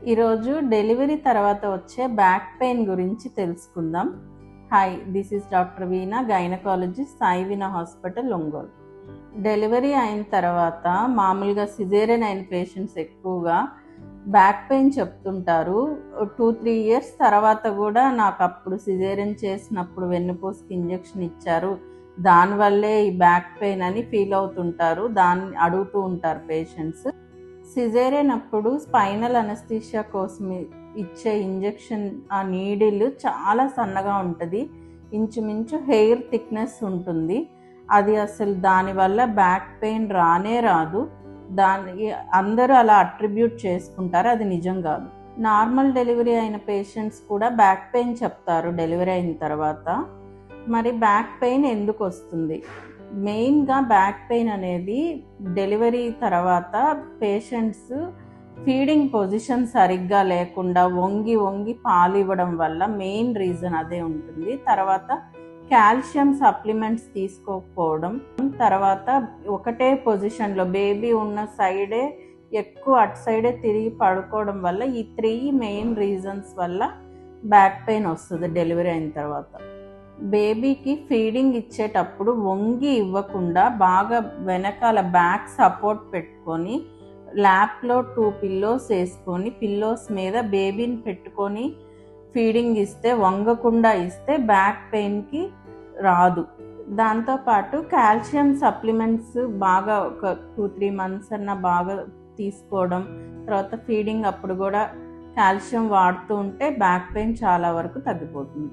ఈరోజు డెలివరీ తర్వాత వచ్చే బ్యాక్ పెయిన్ గురించి తెలుసుకుందాం. Hi, this is doctor veena, gynaecologist, Sai veena hospital, Ongole. Delivery అయిన తర్వాత మామూలుగా సిజేరియన్ అయిన పేషెంట్స్ ఎక్కువగా బ్యాక్ పెయిన్ చెప్తుంటారు. 2-3 ఇయర్స్ తర్వాత కూడా నాకు అప్పుడు సిజేరియన్ చేసినప్పుడు వెన్నుపూసకి ఇంజెక్షన్ ఇచ్చారు, దానివల్లే ఈ బ్యాక్ పెయిన్ అని ఫీల్ అవుతుంటారు. దాన్ని అడుగుతూ ఉంటారు పేషెంట్స్. సిజేరియన్ అప్పుడు స్పైనల్ అనస్థీషియా కోసం ఇచ్చే ఇంజెక్షన్, ఆ నీడిల్ చాలా సన్నగా ఉంటుంది, ఇంచుమించు హెయిర్ థిక్నెస్ ఉంటుంది. అది అసలు దానివల్ల బ్యాక్ పెయిన్ రానే రాదు. దాన్ని అందరూ అలా అట్రిబ్యూట్ చేసుకుంటారు, అది నిజం కాదు. నార్మల్ డెలివరీ అయిన పేషెంట్స్ కూడా బ్యాక్ పెయిన్ చెప్తారు డెలివరీ అయిన తర్వాత. మరి బ్యాక్ పెయిన్ ఎందుకు వస్తుంది? మెయిన్గా బ్యాక్ పెయిన్ అనేది డెలివరీ తర్వాత పేషెంట్స్ ఫీడింగ్ పొజిషన్ సరిగ్గా లేకుండా వంగి వంగి పాలు ఇవ్వడం వల్ల మెయిన్ రీజన్ అదే ఉంటుంది. తర్వాత కాల్షియం సప్లిమెంట్స్ తీసుకోకపోవడం, తర్వాత ఒకటే పొజిషన్లో బేబీ ఉన్న సైడే ఎక్కువ అటు సైడే తిరిగి పడుకోవడం వల్ల, ఈ 3 మెయిన్ రీజన్స్ వల్ల బ్యాక్ పెయిన్ వస్తుంది డెలివరీ అయిన తర్వాత. బేబీకి ఫీడింగ్ ఇచ్చేటప్పుడు వంగి ఇవ్వకుండా బాగా వెనకాల బ్యాక్ సపోర్ట్ పెట్టుకొని ల్యాప్లో 2 పిల్లోస్ వేసుకొని పిల్లోస్ మీద బేబీని పెట్టుకొని ఫీడింగ్ ఇస్తే, వంగకుండా ఇస్తే బ్యాక్ పెయిన్కి రాదు. దాంతోపాటు కాల్షియం సప్లిమెంట్స్ బాగా ఒక 2-3 మంత్స్ అన్న బాగా తీసుకోవడం, తర్వాత ఫీడింగ్ అప్పుడు కూడా కాల్షియం వాడుతూ ఉంటే బ్యాక్ పెయిన్ చాలా వరకు తగ్గిపోతుంది.